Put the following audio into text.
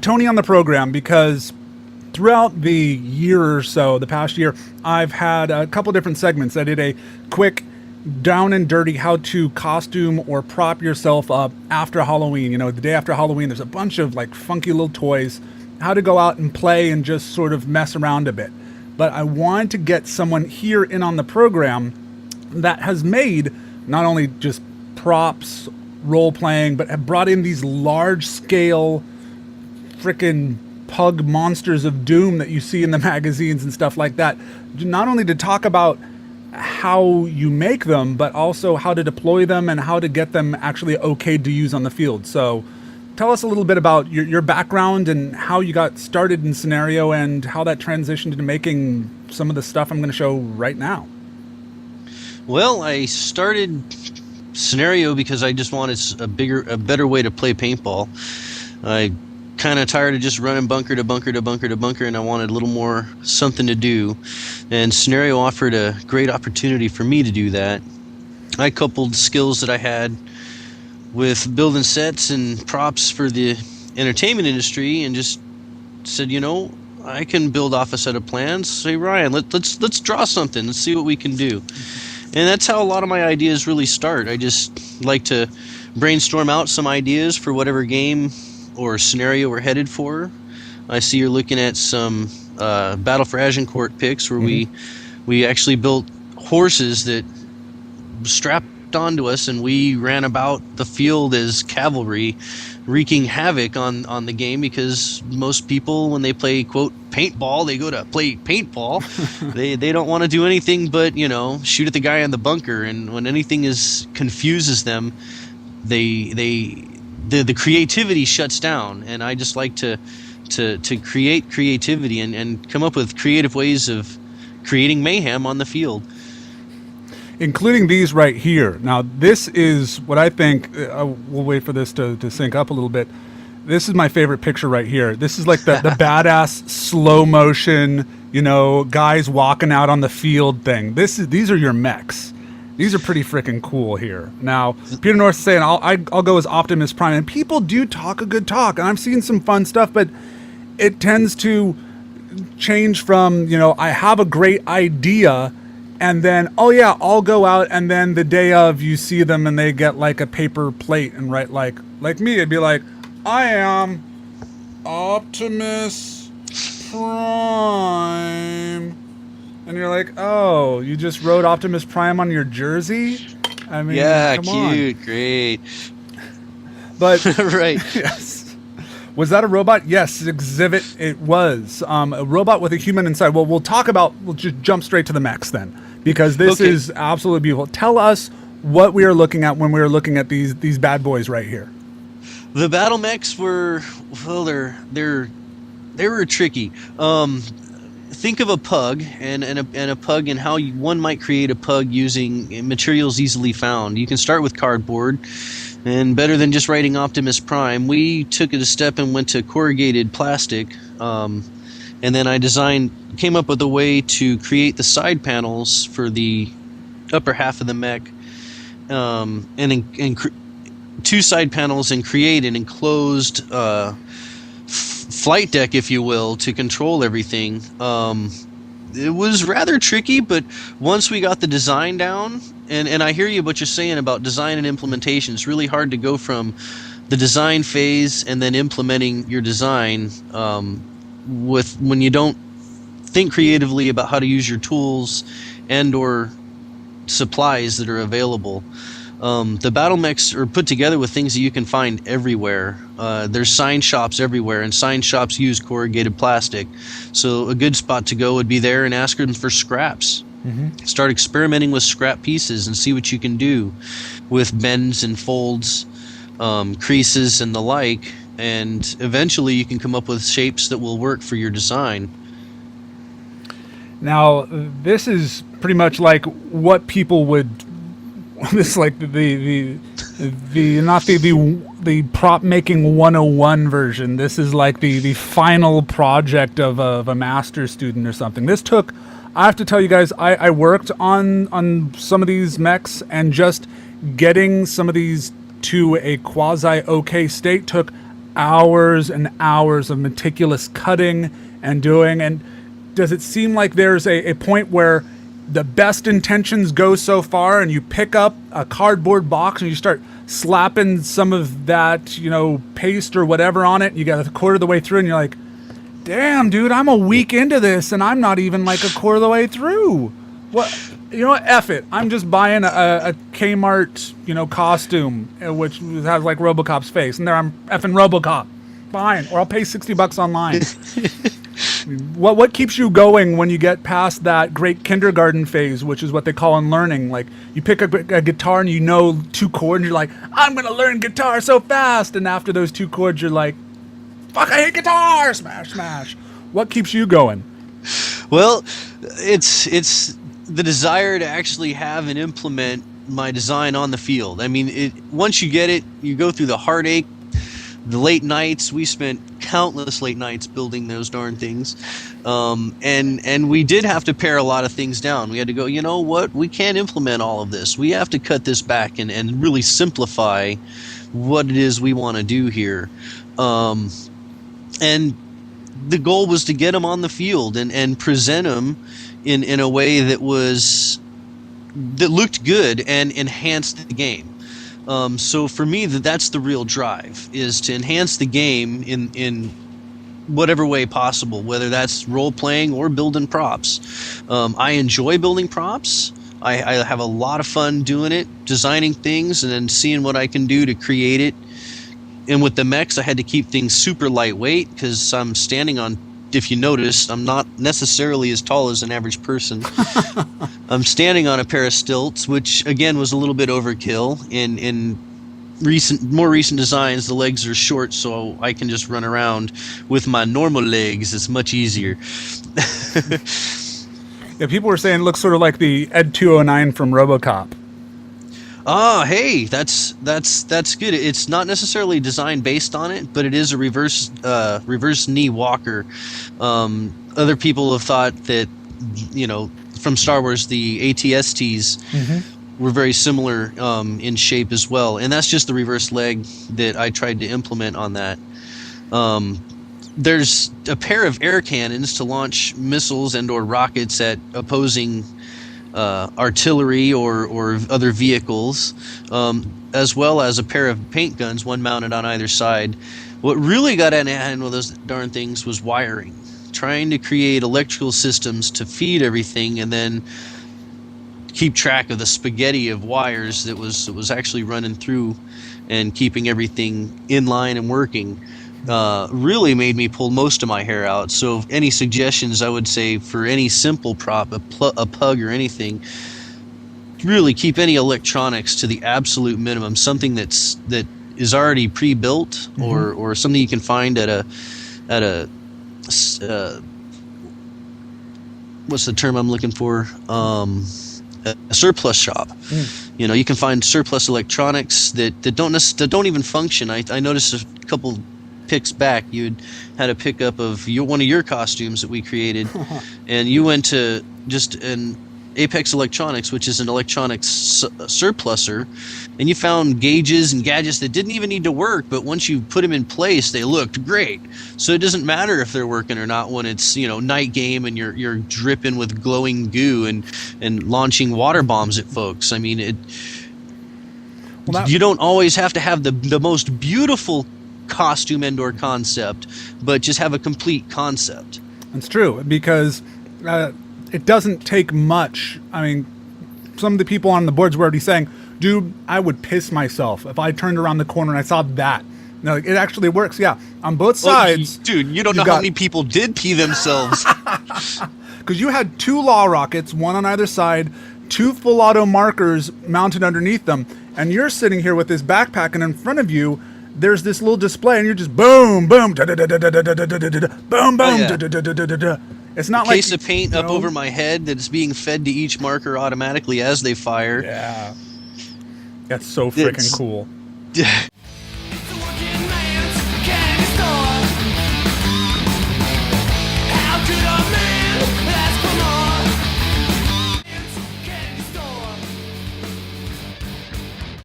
Tony on the program because throughout the year or so, the past year, I've had a couple different segments. I did a quick down and dirty how to costume or prop yourself up after Halloween. You know, the day after Halloween, there's a bunch of like funky little toys, how to go out and play and just sort of mess around a bit. But I wanted to get someone here in on the program that has made not only just props, role playing, but have brought in these large scale freaking pug monsters of doom that you see in the magazines and stuff like that. Not only to talk about how you make them, but also how to deploy them and how to get them actually okayed to use on the field. So tell us a little bit about your background and how you got started in scenario and how that transitioned into making some of the stuff I'm going to show right now. Well, I started scenario because I just wanted a better way to play paintball. I kind of tired of just running bunker to bunker to bunker to bunker, and I wanted a little more something to do. And scenario offered a great opportunity for me to do that. I coupled skills that I had with building sets and props for the entertainment industry, and just said, you know, I can build off a set of plans. Say, Ryan, let's draw something. Let's see what we can do. And that's how a lot of my ideas really start. I just like to brainstorm out some ideas for whatever game or scenario we're headed for. I see you're looking at some Battle for Agincourt pics where we actually built horses that strapped onto us, and we ran about the field as cavalry, wreaking havoc on the game, because most people, when they play, quote, paintball, they go to play paintball. they don't want to do anything but, you know, shoot at the guy in the bunker. And when anything confuses them, the creativity shuts down. And I just like to create creativity and come up with creative ways of creating mayhem on the field. Including these right here. Now, this is what I think, we'll wait for this to sync up a little bit. This is my favorite picture right here. This is like the badass slow motion, you know, guys walking out on the field thing. These are your mechs. These are pretty freaking cool here. Now, Peter North is saying I'll go as Optimus Prime, and people do talk a good talk, and I've seen some fun stuff, but it tends to change from, you know, I have a great idea, and then, oh yeah, I'll go out, and then the day of, you see them and they get like a paper plate and write like me, it'd be like, I am Optimus Prime. And you're like, oh, you just wrote Optimus Prime on your jersey? I mean, yeah, come cute, on. Great. But right. Yes. Was that a robot? Yes, exhibit it was. A robot with a human inside. Well, we'll just jump straight to the mechs then, because this is absolutely beautiful. Tell us what we are looking at when we are looking at these bad boys right here. The battle mechs were, well, they were tricky. Think of a pug and a pug, and how one might create a pug using materials easily found. You can start with cardboard, and better than just writing Optimus Prime, we took it a step and went to corrugated plastic. And then I came up with a way to create the side panels for the upper half of the mech, and two side panels, and create an enclosed flight deck, if you will, to control everything. It was rather tricky, but once we got the design down, and I hear you what you're saying about design and implementation. It's really hard to go from the design phase and then implementing your design when you don't think creatively about how to use your tools and or supplies that are available. The battle mechs are put together with things that you can find everywhere. There's sign shops everywhere, and sign shops use corrugated plastic. So a good spot to go would be there and ask them for scraps. Mm-hmm. Start experimenting with scrap pieces and see what you can do with bends and folds, creases and the like, and eventually you can come up with shapes that will work for your design. Now, this is pretty much like what people would... This is like the prop making 101 version. This is like the final project of a master's student or something. This took, I have to tell you guys, I worked on some of these mechs, and just getting some of these to a quasi okay state took hours and hours of meticulous cutting and doing. And does it seem like there's a point where the best intentions go so far and you pick up a cardboard box and you start slapping some of that, paste or whatever on it, and you got a quarter of the way through and you're like, damn, dude, I'm a week into this and I'm not even like a quarter of the way through. What? You know what? F it. I'm just buying a Kmart, costume, which has like RoboCop's face, and there I'm effing RoboCop. Fine. Or I'll pay $60 online. What keeps you going when you get past that great kindergarten phase, which is what they call in learning? Like, you pick a guitar and you know 2 chords, and you're like, I'm going to learn guitar so fast. And after those 2 chords, you're like, fuck, I hate guitar! Smash, smash. What keeps you going? Well, it's the desire to actually have and implement my design on the field. I mean, once you get it, you go through the heartache, the late nights. We spent countless late nights building those darn things. And we did have to pare a lot of things down. We had to go, you know what? We can't implement all of this. We have to cut this back and really simplify what it is we want to do here. And the goal was to get them on the field and present them in a way that looked good and enhanced the game. So for me, that's the real drive, is to enhance the game in whatever way possible, whether that's role-playing or building props. I enjoy building props. I have a lot of fun doing it, designing things, and then seeing what I can do to create it. And with the mechs, I had to keep things super lightweight because I'm standing on, if you noticed, I'm not necessarily as tall as an average person. I'm standing on a pair of stilts, which again was a little bit overkill. In more recent designs, the legs are short, so I can just run around with my normal legs. It's much easier. Yeah, people were saying it looks sort of like the Ed 209 from RoboCop. Ah, hey, that's good. It's not necessarily designed based on it, but it is a reverse knee walker. Other people have thought that, from Star Wars, the ATSTs were very similar in shape as well, and that's just the reverse leg that I tried to implement on that. There's a pair of air cannons to launch missiles and/or rockets at opposing artillery or other vehicles, as well as a pair of paint guns, one mounted on either side. What really got out of hand with those darn things was wiring, trying to create electrical systems to feed everything and then keep track of the spaghetti of wires that was actually running through and keeping everything in line and working. Really made me pull most of my hair out. So any suggestions, I would say, for any simple prop, a pug or anything, really keep any electronics to the absolute minimum. Something that is already pre-built, or something you can find at a what's the term I'm looking for? A surplus shop. You can find surplus electronics that don't even function. I noticed a couple pics back, you had a pickup of one of your costumes that we created, and you went to just an Apex Electronics, which is an electronics surpluser, and you found gauges and gadgets that didn't even need to work, but once you put them in place, they looked great. So it doesn't matter if they're working or not when it's night game and you're dripping with glowing goo and launching water bombs at folks. I mean, you don't always have to have the most beautiful costume and/or concept, but just have a complete concept. It's true, because it doesn't take much. I mean, some of the people on the boards were already saying, dude, I would piss myself if I turned around the corner and I saw that. No, it actually works, yeah. On both sides. Dude, you don't know how many people did pee themselves. Because you had 2 law rockets, one on either side, 2 full auto markers mounted underneath them, and you're sitting here with this backpack, and in front of you, there's this little display, and you're just boom, boom, boom, boom. It's not like a case of paint up over my head that's being fed to each marker automatically as they fire. Yeah, that's so freaking cool.